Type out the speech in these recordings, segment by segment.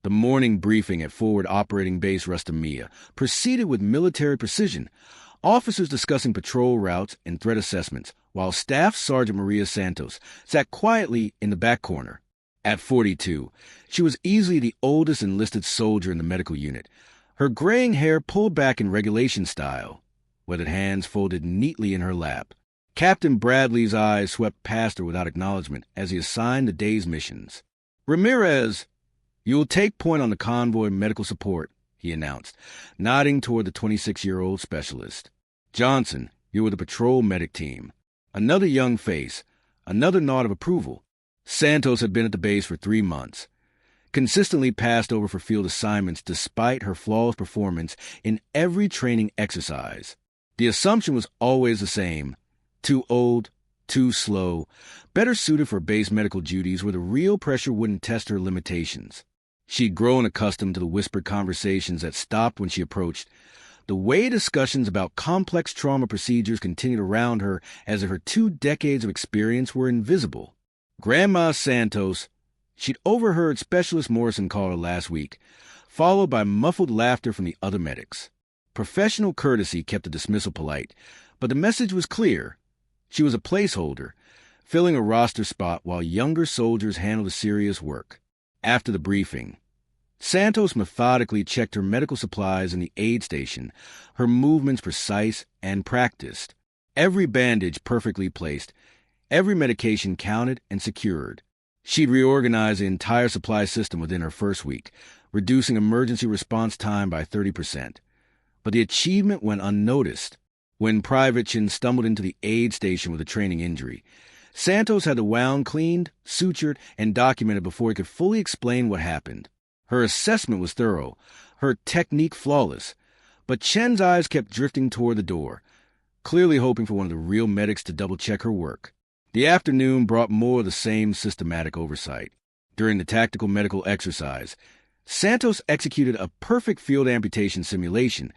The morning briefing at Forward Operating Base Rustamiyah proceeded with military precision, officers discussing patrol routes and threat assessments, while Staff Sergeant Maria Santos sat quietly in the back corner. At 42, she was easily the oldest enlisted soldier in the medical unit, her graying hair pulled back in regulation style, weathered hands folded neatly in her lap. Captain Bradley's eyes swept past her without acknowledgement as he assigned the day's missions. "Ramirez, you will take point on the convoy medical support," he announced, nodding toward the 26-year-old specialist. "Johnson, you're with the patrol medic team." Another young face, another nod of approval. Santos had been at the base for 3 months, consistently passed over for field assignments despite her flawless performance in every training exercise. The assumption was always the same: too old, too slow, better suited for base medical duties where the real pressure wouldn't test her limitations. She'd grown accustomed to the whispered conversations that stopped when she approached, the way discussions about complex trauma procedures continued around her as if her 2 decades of experience were invisible. Grandma Santos, she'd overheard Specialist Morrison call her last week, followed by muffled laughter from the other medics. Professional courtesy kept the dismissal polite, but the message was clear. She was a placeholder, filling a roster spot while younger soldiers handled the serious work. After the briefing, Santos methodically checked her medical supplies in the aid station, her movements precise and practiced. Every bandage perfectly placed, every medication counted and secured. She'd reorganized the entire supply system within her first week, reducing emergency response time by 30%. But the achievement went unnoticed. When Private Chin stumbled into the aid station with a training injury, Santos had the wound cleaned, sutured, and documented before he could fully explain what happened. Her assessment was thorough, her technique flawless, but Chen's eyes kept drifting toward the door, clearly hoping for one of the real medics to double-check her work. The afternoon brought more of the same systematic oversight. During the tactical medical exercise, Santos executed a perfect field amputation simulation,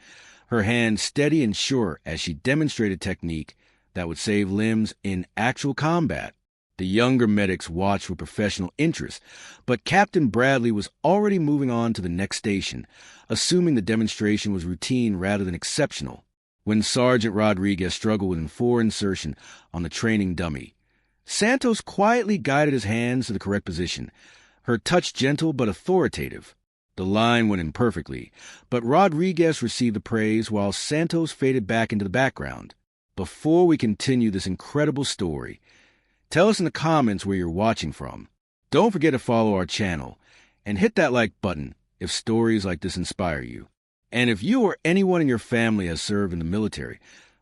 her hands steady and sure as she demonstrated technique that would save limbs in actual combat. The younger medics watched with professional interest, but Captain Bradley was already moving on to the next station, assuming the demonstration was routine rather than exceptional. When Sergeant Rodriguez struggled with an insertion on the training dummy, Santos quietly guided his hands to the correct position, her touch gentle but authoritative. The line went in perfectly, but Rodriguez received the praise while Santos faded back into the background. Before we continue this incredible story, tell us in the comments where you're watching from. Don't forget to follow our channel and hit that like button if stories like this inspire you. And if you or anyone in your family has served in the military,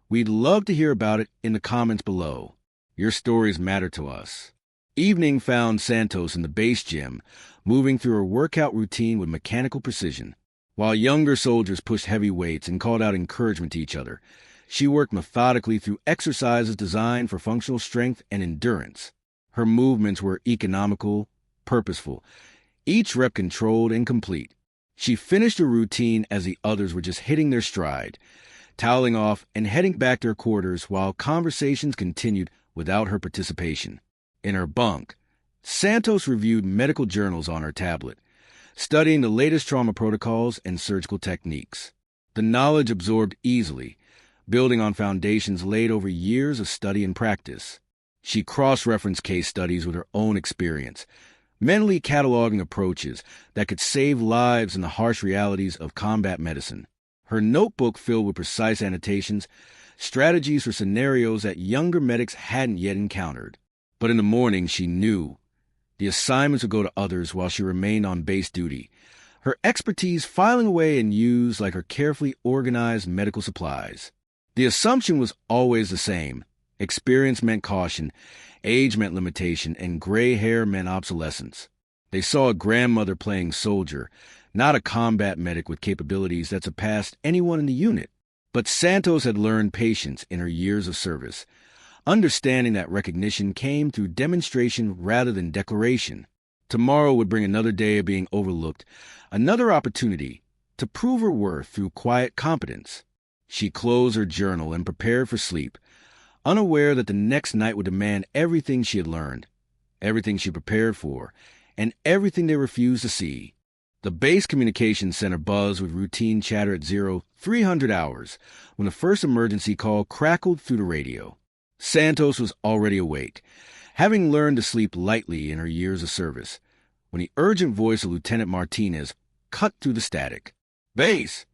we'd love to hear about it in the comments below. Your stories matter to us. Evening found Santos in the base gym, moving through her workout routine with mechanical precision. While younger soldiers pushed heavy weights and called out encouragement to each other, she worked methodically through exercises designed for functional strength and endurance. Her movements were economical, purposeful, each rep controlled and complete. She finished her routine as the others were just hitting their stride, toweling off and heading back to her quarters while conversations continued without her participation. In her bunk, Santos reviewed medical journals on her tablet, studying the latest trauma protocols and surgical techniques. The knowledge absorbed easily, building on foundations laid over years of study and practice. She cross-referenced case studies with her own experience, mentally cataloging approaches that could save lives in the harsh realities of combat medicine. Her notebook filled with precise annotations, strategies for scenarios that younger medics hadn't yet encountered. But in the morning, she knew the assignments would go to others while she remained on base duty, her expertise filing away and used like her carefully organized medical supplies. The assumption was always the same. Experience meant caution, age meant limitation, and gray hair meant obsolescence. They saw a grandmother playing soldier, not a combat medic with capabilities that surpassed anyone in the unit. But Santos had learned patience in her years of service, understanding that recognition came through demonstration rather than declaration. Tomorrow would bring another day of being overlooked, another opportunity to prove her worth through quiet competence. She closed her journal and prepared for sleep, unaware that the next night would demand everything she had learned, everything she prepared for, and everything they refused to see. The base communications center buzzed with routine chatter at 0300 hours when the first emergency call crackled through the radio. Santos was already awake, having learned to sleep lightly in her years of service, when the urgent voice of Lieutenant Martinez cut through the static. "Base,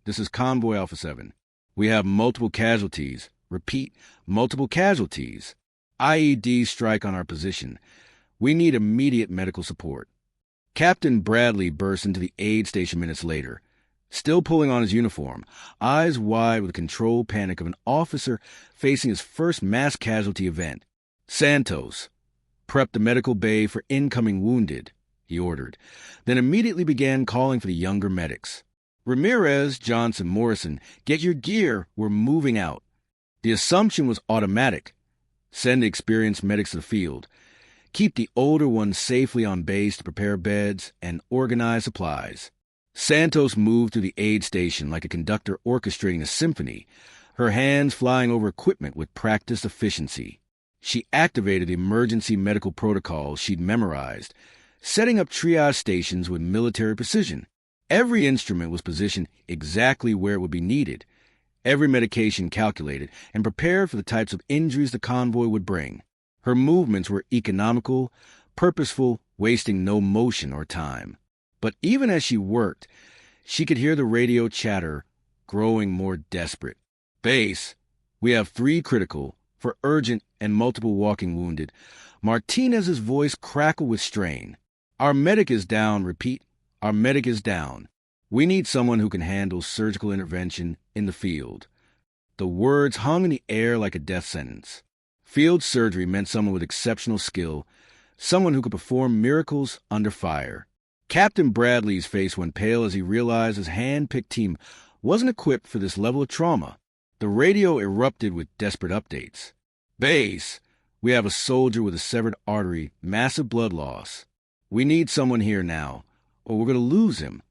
this is Convoy Alpha 7. We have multiple casualties. Repeat, multiple casualties. IED strike on our position. We need immediate medical support." Captain Bradley burst into the aid station minutes later, still pulling on his uniform, eyes wide with the controlled panic of an officer facing his first mass casualty event. "Santos, prep the medical bay for incoming wounded," he ordered, then immediately began calling for the younger medics. "Ramirez, Johnson, Morrison, get your gear. We're moving out." The assumption was automatic. Send the experienced medics to the field. Keep the older ones safely on base to prepare beds and organize supplies. Santos moved through the aid station like a conductor orchestrating a symphony, her hands flying over equipment with practiced efficiency. She activated the emergency medical protocols she'd memorized, setting up triage stations with military precision. Every instrument was positioned exactly where it would be needed, every medication calculated and prepared for the types of injuries the convoy would bring. Her movements were economical, purposeful, wasting no motion or time. But even as she worked, she could hear the radio chatter growing more desperate. "Base, we have 3 critical, for urgent and multiple walking wounded." Martinez's voice crackled with strain. "Our medic is down. Repeat, our medic is down. We need someone who can handle surgical intervention in the field." The words hung in the air like a death sentence. Field surgery meant someone with exceptional skill, someone who could perform miracles under fire. Captain Bradley's face went pale as he realized his hand-picked team wasn't equipped for this level of trauma. The radio erupted with desperate updates. "Base, we have a soldier with a severed artery, massive blood loss. We need someone here now, or we're going to lose him."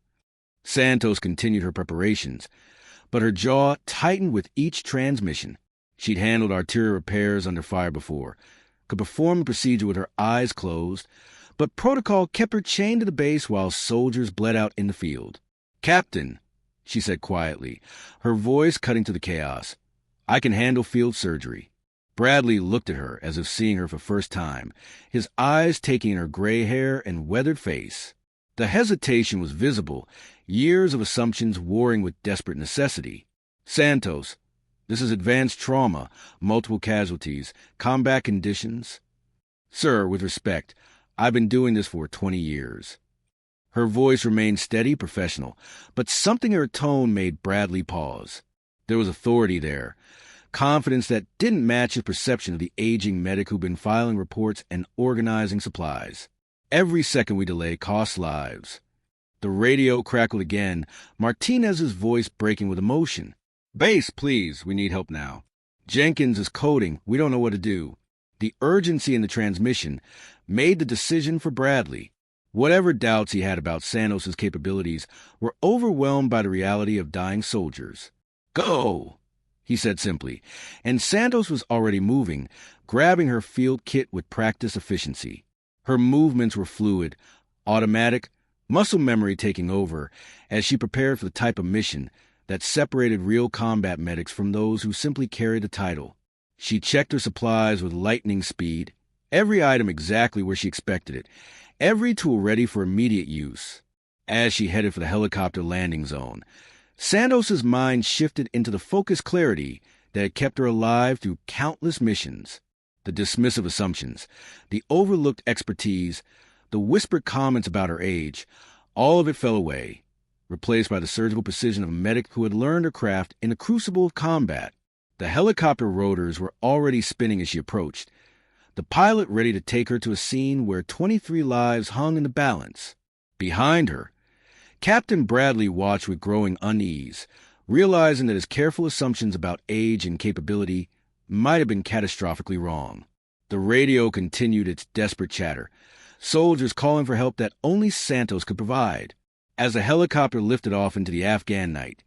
Santos continued her preparations, but her jaw tightened with each transmission. She'd handled arterial repairs under fire before, could perform the procedure with her eyes closed, but protocol kept her chained to the base while soldiers bled out in the field. "Captain," she said quietly, her voice cutting to the chaos, "I can handle field surgery." Bradley looked at her as if seeing her for the first time, his eyes taking in her gray hair and weathered face. The hesitation was visible, years of assumptions warring with desperate necessity. "Santos, this is advanced trauma, multiple casualties, combat conditions." "Sir, with respect, I've been doing this for 20 years. Her voice remained steady, professional, but something in her tone made Bradley pause. There was authority there, confidence that didn't match his perception of the aging medic who'd been filing reports and organizing supplies. "Every second we delay costs lives." The radio crackled again, Martinez's voice breaking with emotion. "Base, please, we need help now. Jenkins is coding, we don't know what to do." The urgency in the transmission made the decision for Bradley. Whatever doubts he had about Santos' capabilities were overwhelmed by the reality of dying soldiers. "Go," he said simply, and Santos was already moving, grabbing her field kit with practiced efficiency. Her movements were fluid, automatic, muscle memory taking over as she prepared for the type of mission that separated real combat medics from those who simply carried the title. She checked her supplies with lightning speed, every item exactly where she expected it, every tool ready for immediate use. As she headed for the helicopter landing zone, Santos's mind shifted into the focused clarity that had kept her alive through countless missions. The dismissive assumptions, the overlooked expertise, the whispered comments about her age, all of it fell away, replaced by the surgical precision of a medic who had learned her craft in the crucible of combat. The helicopter rotors were already spinning as she approached, the pilot ready to take her to a scene where 23 lives hung in the balance. Behind her, Captain Bradley watched with growing unease, realizing that his careful assumptions about age and capability might have been catastrophically wrong. The radio continued its desperate chatter, soldiers calling for help that only Santos could provide. As the helicopter lifted off into the Afghan night,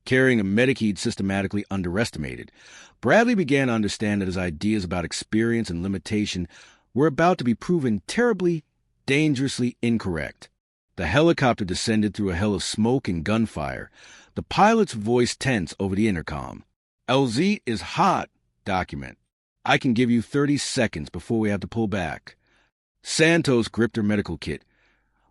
carrying a medic he'd systematically underestimated, Bradley began to understand that his ideas about experience and limitation were about to be proven terribly, dangerously incorrect. The helicopter descended through a hell of smoke and gunfire, the pilot's voice tense over the intercom. LZ is hot. Document. I can give you 30 seconds before we have to pull back. Santos gripped her medical kit,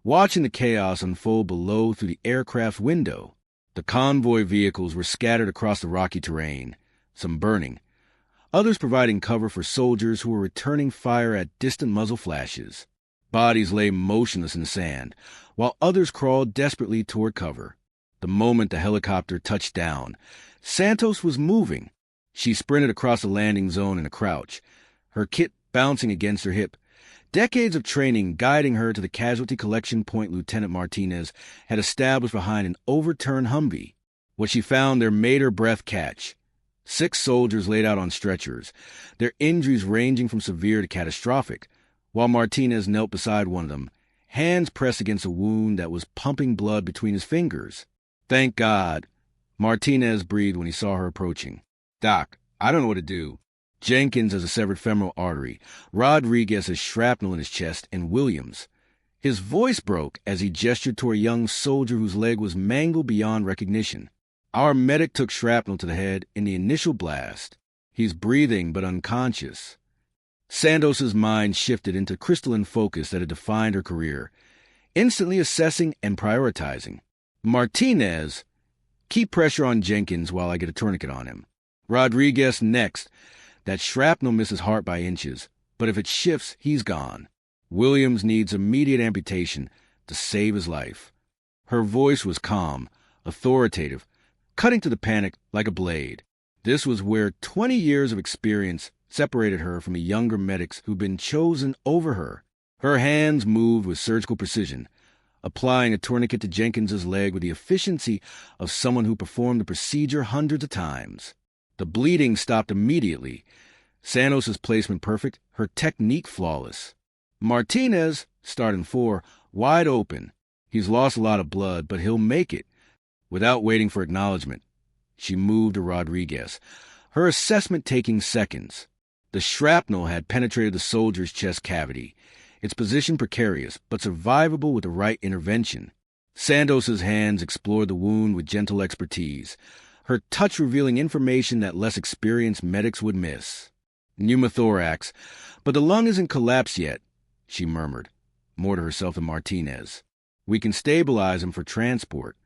watching the chaos unfold below through the aircraft's window. The convoy vehicles were scattered across the rocky terrain, some burning, others providing cover for soldiers who were returning fire at distant muzzle flashes. Bodies lay motionless in the sand, while others crawled desperately toward cover. The moment the helicopter touched down, Santos was moving. She sprinted across the landing zone in a crouch, her kit bouncing against her hip. Decades of training guiding her to the casualty collection point Lieutenant Martinez had established behind an overturned Humvee. What she found there made her breath catch. 6 soldiers laid out on stretchers, their injuries ranging from severe to catastrophic, while Martinez knelt beside one of them, hands pressed against a wound that was pumping blood between his fingers. Thank God, Martinez breathed when he saw her approaching. Doc, I don't know what to do. Jenkins has a severed femoral artery, Rodriguez has shrapnel in his chest, and Williams. His voice broke as he gestured toward a young soldier whose leg was mangled beyond recognition. Our medic took shrapnel to the head in the initial blast. He's breathing but unconscious. Santos's mind shifted into crystalline focus that had defined her career, instantly assessing and prioritizing. Martinez, keep pressure on Jenkins while I get a tourniquet on him. Rodriguez next. That shrapnel misses heart by inches, but if it shifts, he's gone. Williams needs immediate amputation to save his life. Her voice was calm, authoritative, cutting to the panic like a blade. This was where 20 years of experience separated her from the younger medics who'd been chosen over her. Her hands moved with surgical precision, applying a tourniquet to Jenkins's leg with the efficiency of someone who performed the procedure hundreds of times. The bleeding stopped immediately. Santos's placement perfect, her technique flawless. Martinez, starting 4, wide open. He's lost a lot of blood, but he'll make it. Without waiting for acknowledgement, she moved to Rodriguez, her assessment taking seconds. The shrapnel had penetrated the soldier's chest cavity, its position precarious, but survivable with the right intervention. Santos's hands explored the wound with gentle expertise, her touch revealing information that less experienced medics would miss. Pneumothorax, but the lung isn't collapsed yet, she murmured, more to herself than Martinez. We can stabilize him for transport.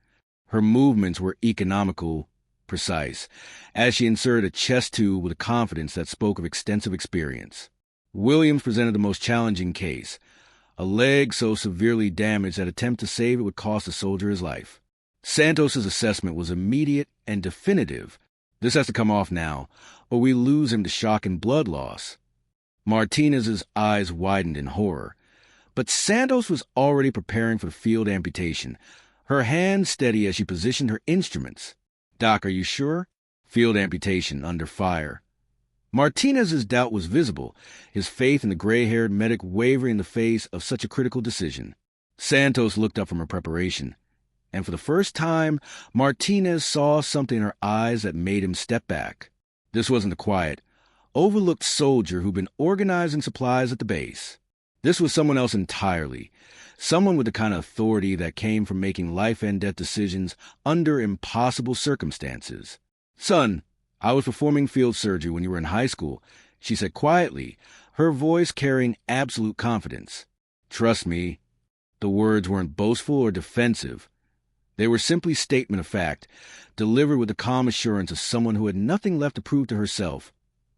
Her movements were economical, precise, as she inserted a chest tube with a confidence that spoke of extensive experience. Williams presented the most challenging case, a leg so severely damaged that attempt to save it would cost the soldier his life. Santos's assessment was immediate and definitive. This has to come off now, or we lose him to shock and blood loss. Martinez's eyes widened in horror, but Santos was already preparing for the field amputation, her hands steady as she positioned her instruments. Doc, are you sure? Field amputation, under fire. Martinez's doubt was visible, his faith in the gray-haired medic wavering in the face of such a critical decision. Santos looked up from her preparation, and for the first time, Martinez saw something in her eyes that made him step back. This wasn't the quiet, overlooked soldier who'd been organizing supplies at the base. This was someone else entirely, someone with the kind of authority that came from making life-and-death decisions under impossible circumstances. Son, I was performing field surgery when you were in high school, she said quietly, her voice carrying absolute confidence. Trust me. The words weren't boastful or defensive. They were simply statement of fact, delivered with the calm assurance of someone who had nothing left to prove to herself,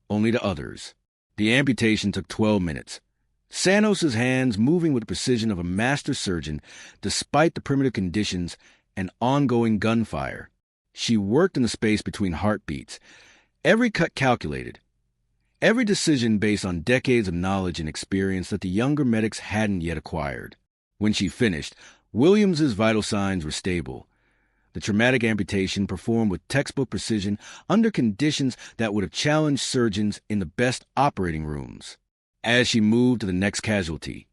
only to others. The amputation took 12 minutes. Santos's hands moving with the precision of a master surgeon despite the primitive conditions and ongoing gunfire. She worked in the space between heartbeats, every cut calculated, every decision based on decades of knowledge and experience that the younger medics hadn't yet acquired. When she finished, Williams's vital signs were stable. The traumatic amputation performed with textbook precision under conditions that would have challenged surgeons in the best operating rooms. As she moved to the next casualty,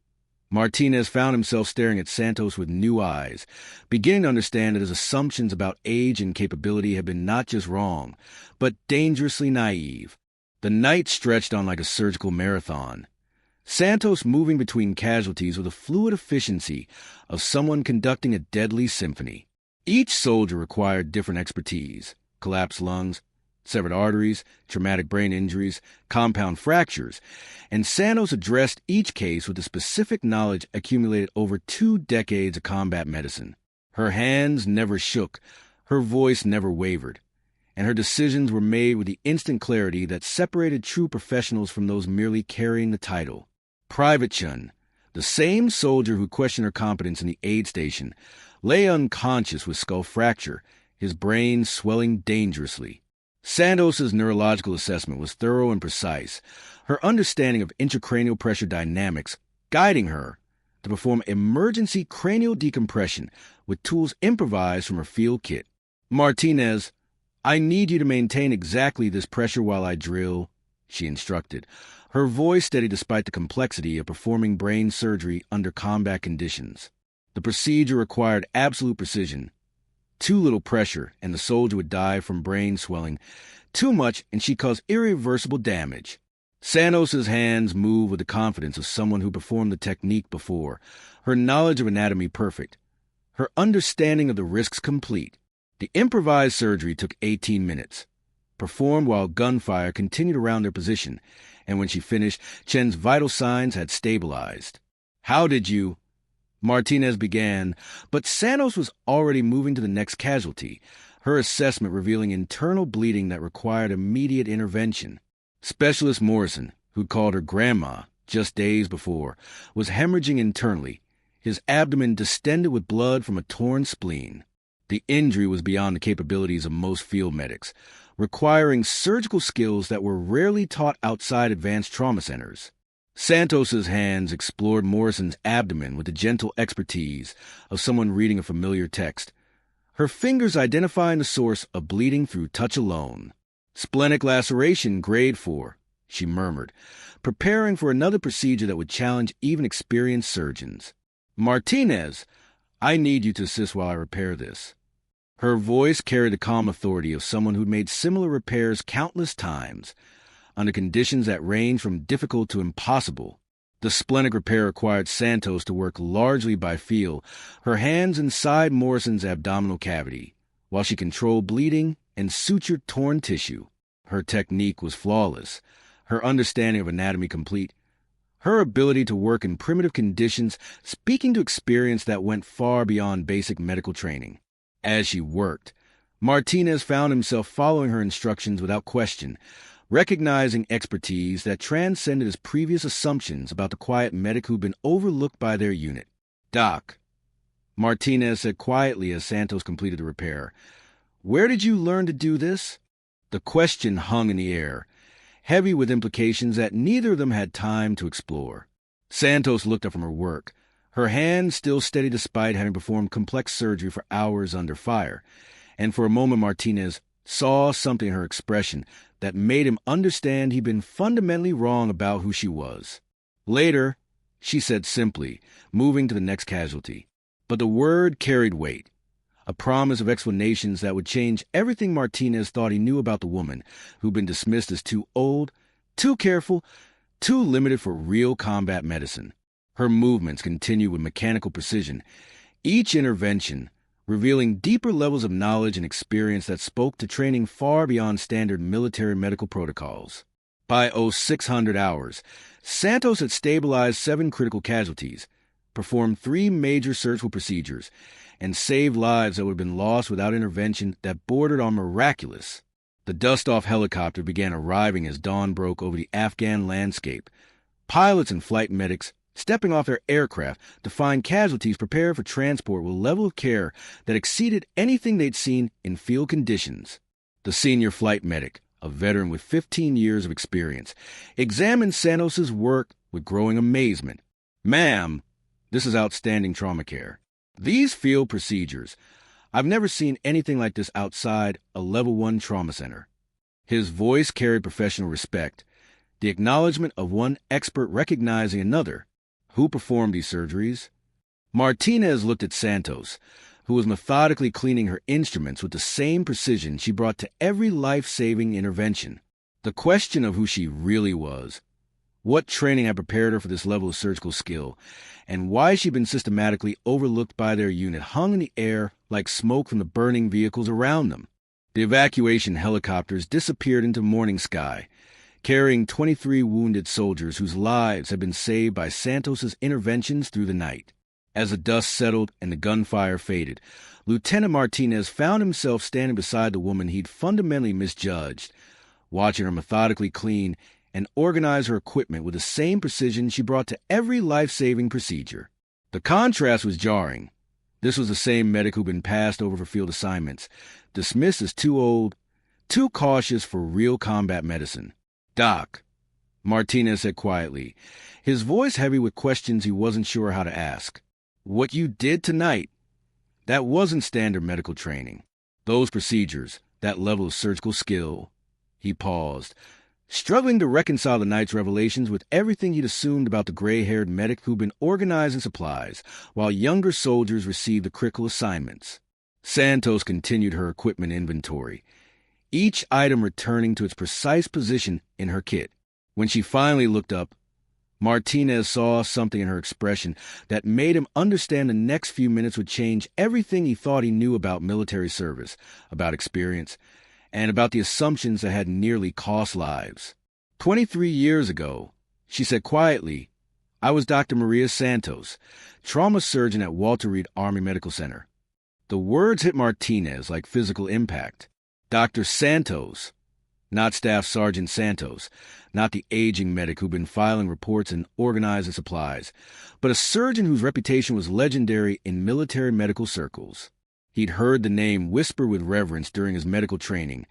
Martinez found himself staring at Santos with new eyes, beginning to understand that his assumptions about age and capability had been not just wrong, but dangerously naive. The night stretched on like a surgical marathon. Santos moving between casualties with the fluid efficiency of someone conducting a deadly symphony. Each soldier required different expertise: collapsed lungs, severed arteries, traumatic brain injuries, compound fractures, and Santos addressed each case with the specific knowledge accumulated over 2 decades of combat medicine. Her hands never shook, her voice never wavered, and her decisions were made with the instant clarity that separated true professionals from those merely carrying the title. Private Chun, the same soldier who questioned her competence in the aid station, lay unconscious with skull fracture, his brain swelling dangerously. Santos's neurological assessment was thorough and precise, her understanding of intracranial pressure dynamics guiding her to perform emergency cranial decompression with tools improvised from her field kit. "Martinez, I need you to maintain exactly this pressure while I drill," she instructed, her voice steady despite the complexity of performing brain surgery under combat conditions. The procedure required absolute precision. Too little pressure, and the soldier would die from brain swelling. Too much, and she'd cause irreversible damage. Santos's hands moved with the confidence of someone who performed the technique before, her knowledge of anatomy perfect, her understanding of the risks complete. The improvised surgery took 18 minutes, performed while gunfire continued around their position, and when she finished, Chen's vital signs had stabilized. "How did you—" Martinez began, but Santos was already moving to the next casualty, her assessment revealing internal bleeding that required immediate intervention. Specialist Morrison, who'd called her grandma just days before, was hemorrhaging internally, his abdomen distended with blood from a torn spleen. The injury was beyond the capabilities of most field medics, requiring surgical skills that were rarely taught outside advanced trauma centers. Santos's hands explored Morrison's abdomen with the gentle expertise of someone reading a familiar text, her fingers identifying the source of bleeding through touch alone. "Splenic laceration, grade 4, she murmured, preparing for another procedure that would challenge even experienced surgeons. "Martinez, I need you to assist while I repair this." Her voice carried the calm authority of someone who'd made similar repairs countless times, under conditions that ranged from difficult to impossible. The splenic repair required Santos to work largely by feel, her hands inside Morrison's abdominal cavity, while she controlled bleeding and sutured torn tissue. Her technique was flawless, her understanding of anatomy complete, her ability to work in primitive conditions speaking to experience that went far beyond basic medical training. As she worked, Martinez found himself following her instructions without question, recognizing expertise that transcended his previous assumptions about the quiet medic who'd been overlooked by their unit. "Doc," Martinez said quietly as Santos completed the repair, "where did you learn to do this?" The question hung in the air, heavy with implications that neither of them had time to explore. Santos looked up from her work, her hands still steady despite having performed complex surgery for hours under fire, and for a moment Martinez saw something in her expression that made him understand he'd been fundamentally wrong about who she was. "Later," she said simply, moving to the next casualty. But the word carried weight, a promise of explanations that would change everything Martinez thought he knew about the woman who'd been dismissed as too old, too careful, too limited for real combat medicine. Her movements continued with mechanical precision, each intervention revealing deeper levels of knowledge and experience that spoke to training far beyond standard military medical protocols. By 0600 hours, Santos had stabilized 7 critical casualties, performed 3 major surgical procedures, and saved lives that would have been lost without intervention that bordered on miraculous. The dust-off helicopter began arriving as dawn broke over the Afghan landscape. Pilots and flight medics stepping off their aircraft to find casualties prepared for transport with a level of care that exceeded anything they'd seen in field conditions. The senior flight medic, a veteran with 15 years of experience, examined Santos's work with growing amazement. "Ma'am, this is outstanding trauma care. These field procedures, I've never seen anything like this outside a level 1 trauma center." His voice carried professional respect, the acknowledgement of one expert recognizing another. "Who performed these surgeries?" Martinez looked at Santos, who was methodically cleaning her instruments with the same precision she brought to every life-saving intervention. The question of who she really was What training had prepared her for this level of surgical skill, and why she'd been systematically overlooked by their unit hung in the air like smoke from the burning vehicles around them. The evacuation helicopters disappeared into morning sky, carrying 23 wounded soldiers whose lives had been saved by Santos's interventions through the night. As the dust settled and the gunfire faded, Lieutenant Martinez found himself standing beside the woman he'd fundamentally misjudged, watching her methodically clean and organize her equipment with the same precision she brought to every life-saving procedure. The contrast was jarring. This was the same medic who'd been passed over for field assignments, dismissed as too old, too cautious for real combat medicine. "Doc," Martinez said quietly, his voice heavy with questions he wasn't sure how to ask. "What you did tonight, that wasn't standard medical training. Those procedures, that level of surgical skill." He paused, struggling to reconcile the night's revelations with everything he'd assumed about the gray-haired medic who'd been organizing supplies, while younger soldiers received the critical assignments. Santos continued her equipment inventory, each item returning to its precise position in her kit. When she finally looked up, Martinez saw something in her expression that made him understand the next few minutes would change everything he thought he knew about military service, about experience, and about the assumptions that had nearly cost lives. 23 years ago, she said quietly, "I was Dr. Maria Santos, trauma surgeon at Walter Reed Army Medical Center." The words hit Martinez like physical impact. Dr. Santos, not Staff Sergeant Santos, not the aging medic who'd been filing reports and organizing supplies, but a surgeon whose reputation was legendary in military medical circles. He'd heard the name whisper with reverence during his medical training,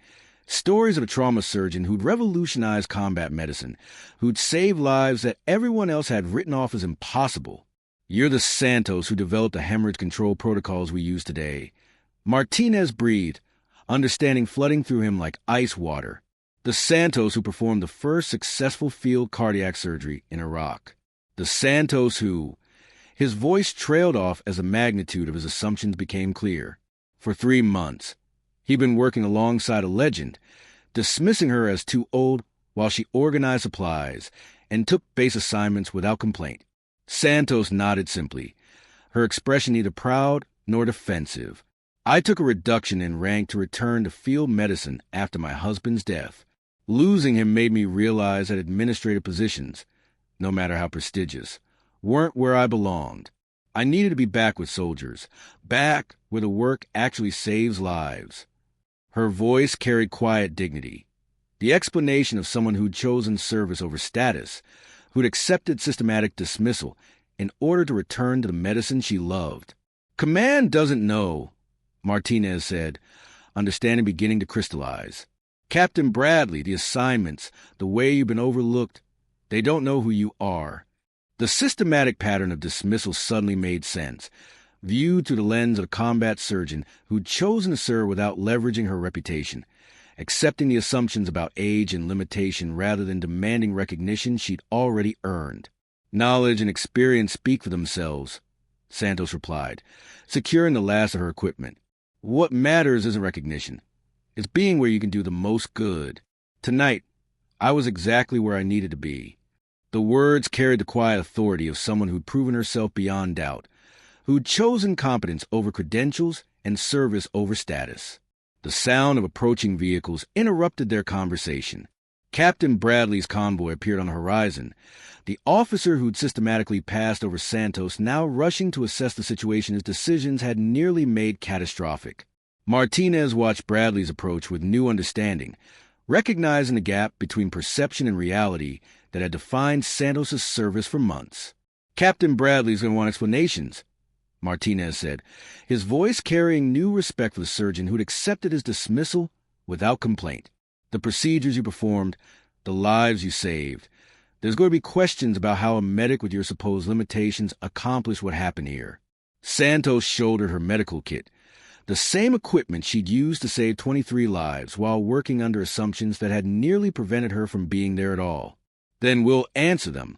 stories of a trauma surgeon who'd revolutionized combat medicine, who'd saved lives that everyone else had written off as impossible. "You're the Santos who developed the hemorrhage control protocols we use today." Martinez breathed, understanding flooding through him like ice water. The Santos who performed the first successful field cardiac surgery in Iraq. The Santos who... His voice trailed off as the magnitude of his assumptions became clear. For 3 months, he'd been working alongside a legend, dismissing her as too old while she organized supplies and took base assignments without complaint. Santos nodded simply, her expression neither proud nor defensive. "I took a reduction in rank to return to field medicine after my husband's death. Losing him made me realize that administrative positions, no matter how prestigious, weren't where I belonged. I needed to be back with soldiers, back where the work actually saves lives." Her voice carried quiet dignity, the explanation of someone who'd chosen service over status, who'd accepted systematic dismissal in order to return to the medicine she loved. "Command doesn't know," Martinez said, understanding beginning to crystallize. "Captain Bradley, the assignments, the way you've been overlooked, they don't know who you are." The systematic pattern of dismissal suddenly made sense, viewed through the lens of a combat surgeon who'd chosen to serve without leveraging her reputation, accepting the assumptions about age and limitation rather than demanding recognition she'd already earned. "Knowledge and experience speak for themselves," Santos replied, securing the last of her equipment. "What matters isn't recognition. It's being where you can do the most good. Tonight, I was exactly where I needed to be." The words carried the quiet authority of someone who'd proven herself beyond doubt, who'd chosen competence over credentials and service over status. The sound of approaching vehicles interrupted their conversation. Captain Bradley's convoy appeared on the horizon, the officer who'd systematically passed over Santos now rushing to assess the situation his decisions had nearly made catastrophic. Martinez watched Bradley's approach with new understanding, recognizing the gap between perception and reality that had defined Santos's service for months. "Captain Bradley's going to want explanations," Martinez said, his voice carrying new respect for the surgeon who'd accepted his dismissal without complaint. "The procedures you performed, the lives you saved. There's going to be questions about how a medic with your supposed limitations accomplished what happened here." Santos shouldered her medical kit, the same equipment she'd used to save 23 lives while working under assumptions that had nearly prevented her from being there at all. "Then we'll answer them,"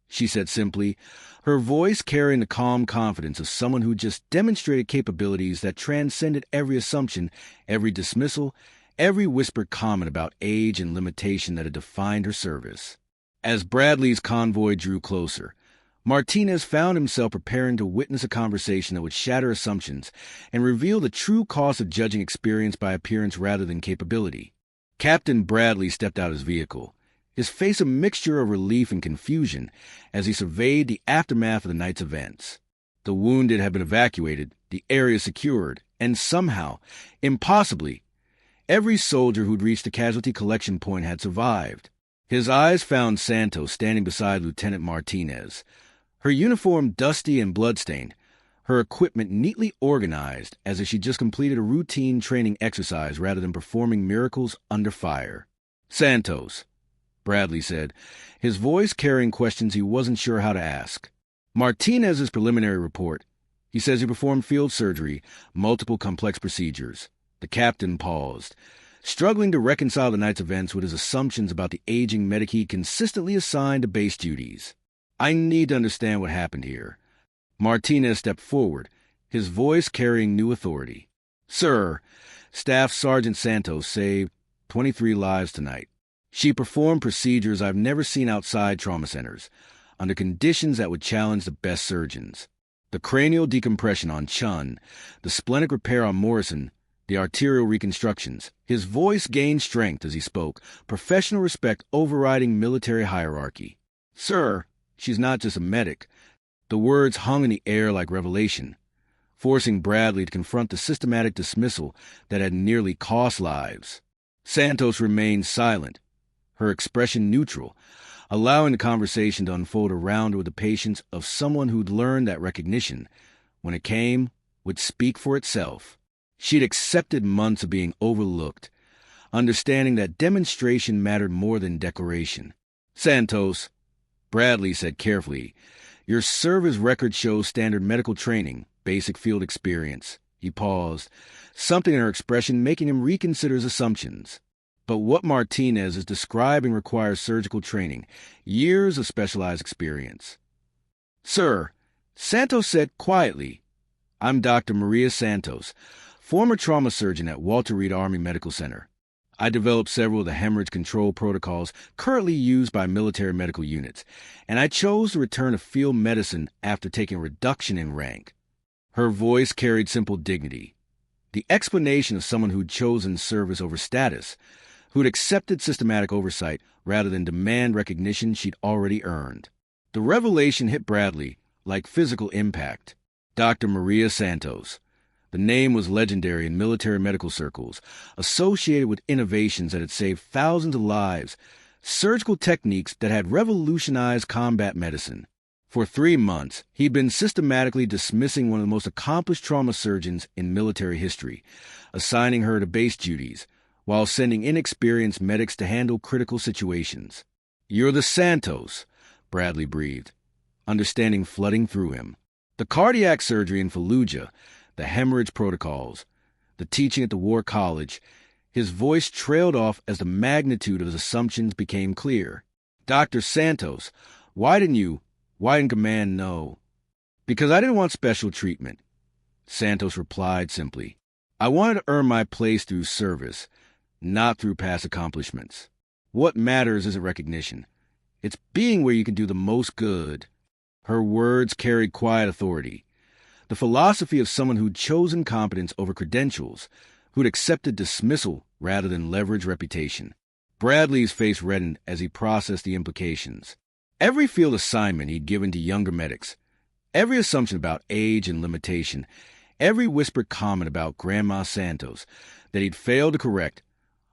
she said simply, her voice carrying the calm confidence of someone who just demonstrated capabilities that transcended every assumption, every dismissal, every whispered comment about age and limitation that had defined her service. As Bradley's convoy drew closer, Martinez found himself preparing to witness a conversation that would shatter assumptions and reveal the true cost of judging experience by appearance rather than capability. Captain Bradley stepped out of his vehicle, his face a mixture of relief and confusion as he surveyed the aftermath of the night's events. The wounded had been evacuated, the area secured, and somehow, impossibly, every soldier who'd reached the casualty collection point had survived. His eyes found Santos standing beside Lieutenant Martinez, her uniform dusty and bloodstained, her equipment neatly organized as if she'd just completed a routine training exercise rather than performing miracles under fire. "Santos," Bradley said, his voice carrying questions he wasn't sure how to ask. "Martinez's preliminary report. He says he performed field surgery, multiple complex procedures." The captain paused, struggling to reconcile the night's events with his assumptions about the aging medic he'd consistently assigned to base duties. "I need to understand what happened here." Martinez stepped forward, his voice carrying new authority. "Sir, Staff Sergeant Santos saved 23 lives tonight. She performed procedures I've never seen outside trauma centers, under conditions that would challenge the best surgeons. The cranial decompression on Chun, the splenic repair on Morrison, the arterial reconstructions." His voice gained strength as he spoke, professional respect overriding military hierarchy. "Sir, she's not just a medic." The words hung in the air like revelation, forcing Bradley to confront the systematic dismissal that had nearly cost lives. Santos remained silent, her expression neutral, allowing the conversation to unfold around her with the patience of someone who'd learned that recognition, when it came, would speak for itself. She'd accepted months of being overlooked, understanding that demonstration mattered more than declaration. "Santos," Bradley said carefully, "your service record shows standard medical training, basic field experience." He paused, something in her expression making him reconsider his assumptions. "But what Martinez is describing requires surgical training, years of specialized experience." "Sir," Santos said quietly, "I'm Dr. Maria Santos, former trauma surgeon at Walter Reed Army Medical Center. I developed several of the hemorrhage control protocols currently used by military medical units, and I chose to return to field medicine after taking a reduction in rank." Her voice carried simple dignity, the explanation of someone who'd chosen service over status, who'd accepted systematic oversight rather than demand recognition she'd already earned. The revelation hit Bradley like physical impact. Dr. Maria Santos. The name was legendary in military medical circles, associated with innovations that had saved thousands of lives, surgical techniques that had revolutionized combat medicine. For 3 months, he'd been systematically dismissing one of the most accomplished trauma surgeons in military history, assigning her to base duties, while sending inexperienced medics to handle critical situations. "You're the Santos," Bradley breathed, understanding flooding through him. The cardiac surgery in Fallujah, the hemorrhage protocols, the teaching at the War College. His voice trailed off as the magnitude of his assumptions became clear. "Dr. Santos, why didn't command know?" "Because I didn't want special treatment," Santos replied simply. "I wanted to earn my place through service, not through past accomplishments. What matters isn't recognition. It's being where you can do the most good." Her words carried quiet authority, the philosophy of someone who'd chosen competence over credentials, who'd accepted dismissal rather than leverage reputation. Bradley's face reddened as he processed the implications. Every field assignment he'd given to younger medics, every assumption about age and limitation, every whispered comment about Grandma Santos that he'd failed to correct,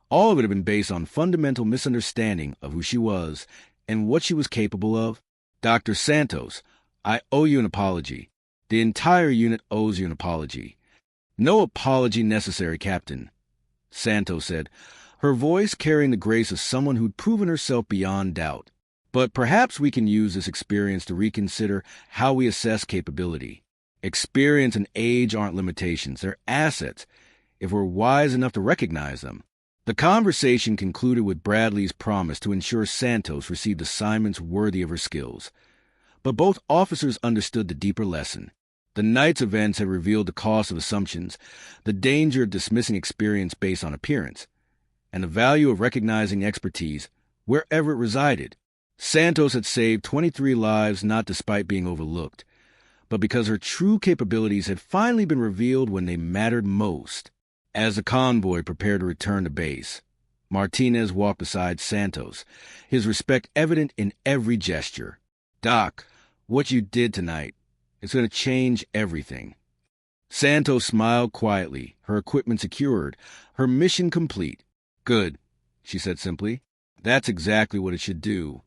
all of it had been based on fundamental misunderstanding of who she was and what she was capable of. "Dr. Santos, I owe you an apology. The entire unit owes you an apology." "No apology necessary, Captain," Santos said, her voice carrying the grace of someone who'd proven herself beyond doubt. "But perhaps we can use this experience to reconsider how we assess capability. Experience and age aren't limitations, they're assets, if we're wise enough to recognize them." The conversation concluded with Bradley's promise to ensure Santos received assignments worthy of her skills. But both officers understood the deeper lesson. The night's events had revealed the cost of assumptions, the danger of dismissing experience based on appearance, and the value of recognizing expertise wherever it resided. Santos had saved 23 lives not despite being overlooked, but because her true capabilities had finally been revealed when they mattered most. As the convoy prepared to return to base, Martinez walked beside Santos, his respect evident in every gesture. "Doc, what you did tonight, it's going to change everything." Santos smiled quietly, her equipment secured, her mission complete. "Good," she said simply. "That's exactly what it should do."